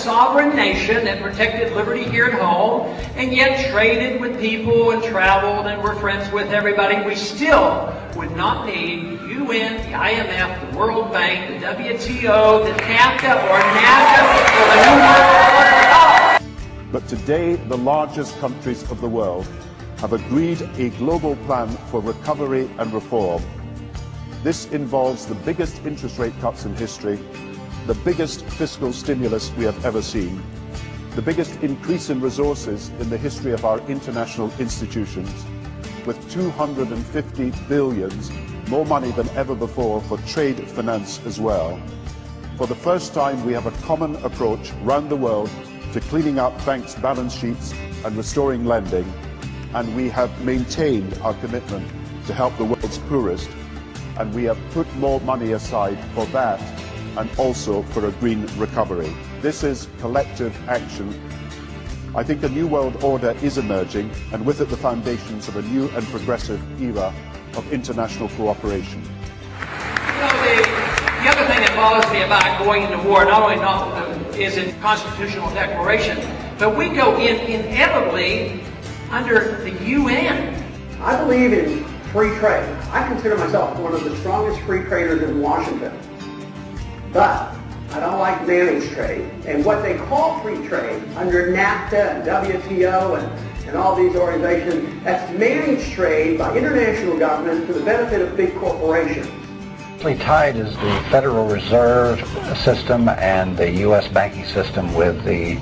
sovereign nation that protected liberty here at home, and yet traded with people and traveled and were friends with everybody, we still would not need the UN, the IMF, the World Bank, the WTO, the NAFTA, or NAFTA, or the New World Order at all. But today, the largest countries of the world have agreed a global plan for recovery and reform. This involves the biggest interest rate cuts in history, the biggest fiscal stimulus we have ever seen, the biggest increase in resources in the history of our international institutions, with 250 billion, more money than ever before for trade finance as well. For the first time, we have a common approach around the world to cleaning up banks' balance sheets and restoring lending, and we have maintained our commitment to help the world's poorest, and we have put more money aside for that and also for a green recovery. This is collective action. I think a new world order is emerging, and with it the foundations of a new and progressive era of international cooperation. You know, the other thing that bothers me about going into war, not only is it constitutional declaration, but we go in inevitably under the UN. I believe in free trade. I consider myself one of the strongest free traders in Washington. But I don't like managed trade. And what they call free trade under NAFTA and WTO and all these organizations, that's managed trade by international governments for the benefit of big corporations. Tied is the Federal Reserve System and the U.S. banking system with the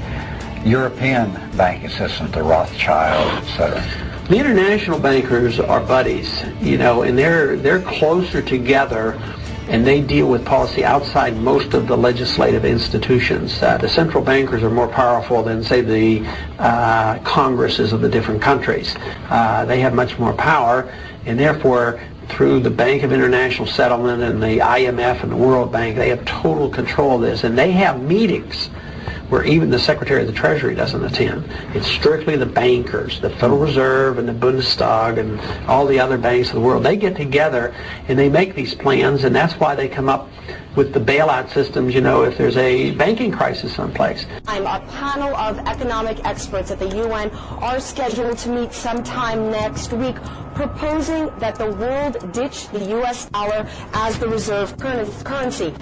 European banking system, the Rothschild, etc. The international bankers are buddies, you know, and they're closer together, and they deal with policy outside most of the legislative institutions. The central bankers are more powerful than, say, the Congresses of the different countries. They have much more power, and therefore, through the Bank of International Settlement and the IMF and the World Bank, they have total control of this, and they have meetings where even the Secretary of the Treasury doesn't attend. It's strictly the bankers, the Federal Reserve and the Bundestag and all the other banks of the world. They get together and they make these plans, and that's why they come up with the bailout systems, you know, if there's a banking crisis someplace. A panel of economic experts at the UN are scheduled to meet sometime next week, proposing that the world ditch the U.S. dollar as the reserve currency.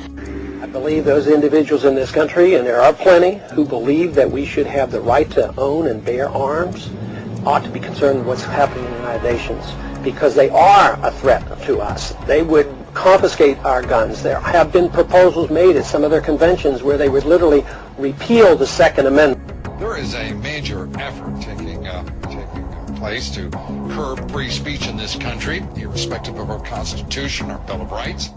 I believe those individuals in this country, and there are plenty, who believe that we should have the right to own and bear arms, ought to be concerned with what's happening in the United Nations, because they are a threat to us. They would confiscate our guns. There have been proposals made at some of their conventions where they would literally repeal the Second Amendment. There is a major effort taking place to curb free speech in this country, irrespective of our Constitution, our Bill of Rights.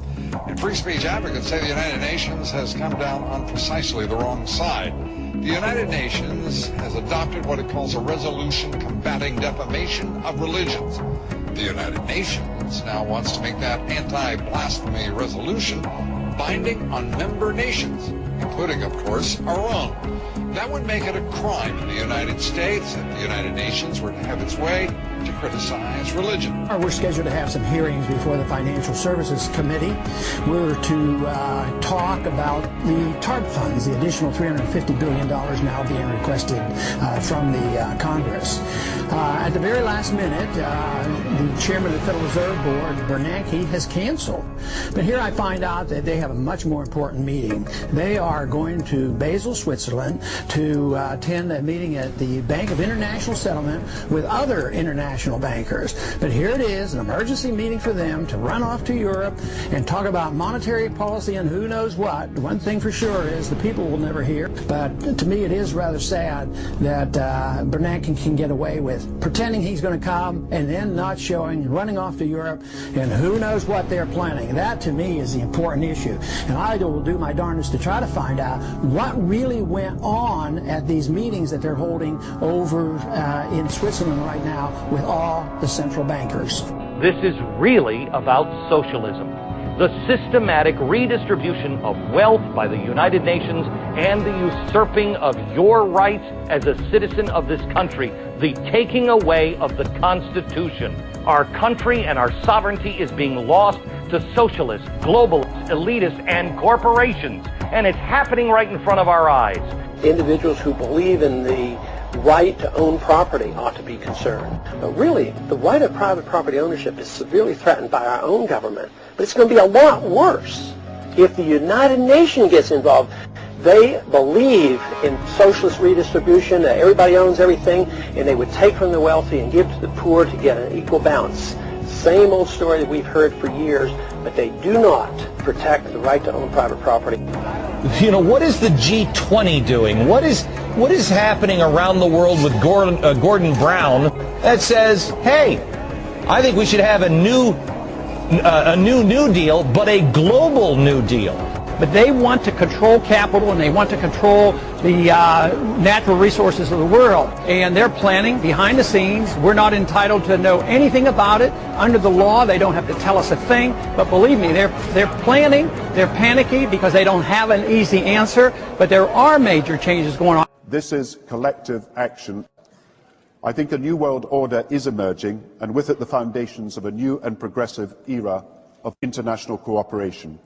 And free speech advocates say the United Nations has come down on precisely the wrong side. The United Nations has adopted what it calls a resolution combating defamation of religions. The United Nations now wants to make that anti-blasphemy resolution binding on member nations, including, of course, our own. That would make it a crime in the United States if the United Nations were to have its way to criticize religion. We're scheduled to have some hearings before the Financial Services Committee. We're to talk about the TARP funds, the additional $350 billion now being requested from the Congress. At the very last minute, the chairman of the Federal Reserve Board, Bernanke, has canceled. But here I find out that they have a much more important meeting. They are going to Basel, Switzerland, to attend a meeting at the Bank of International Settlement with other international bankers. But here it is, an emergency meeting for them to run off to Europe and talk about monetary policy and who knows what. One thing for sure is the people will never hear. But to me, it is rather sad that Bernanke can get away with pretending he's going to come and then not showing, running off to Europe, and who knows what they're planning. That, to me, is the important issue. And I will do my darndest to try to find out what really went on at these meetings that they're holding over in Switzerland right now with all the central bankers. This is really about socialism. The systematic redistribution of wealth by the United Nations and the usurping of your rights as a citizen of this country, the taking away of the Constitution. Our country and our sovereignty is being lost to socialists, globalists, elitists, and corporations, and it's happening right in front of our eyes. individuals who believe in the right to own property ought to be concerned. But really, the right of private property ownership is severely threatened by our own government. But it's going to be a lot worse if the United Nations gets involved. They believe in socialist redistribution, that everybody owns everything, and they would take from the wealthy and give to the poor to get an equal balance. Same old story that we've heard for years, but they do not protect the right to own private property. You know, what is the G20 doing? What is happening around the world with Gordon Brown that says, hey, I think we should have a new Deal, but a global New Deal? But they want to control capital and they want to control the natural resources of the world. And they're planning behind the scenes. We're not entitled to know anything about it. Under the law, they don't have to tell us a thing. But believe me, they're planning, they're panicky because they don't have an easy answer. But there are major changes going on. This is collective action. I think a new world order is emerging, and with it the foundations of a new and progressive era of international cooperation.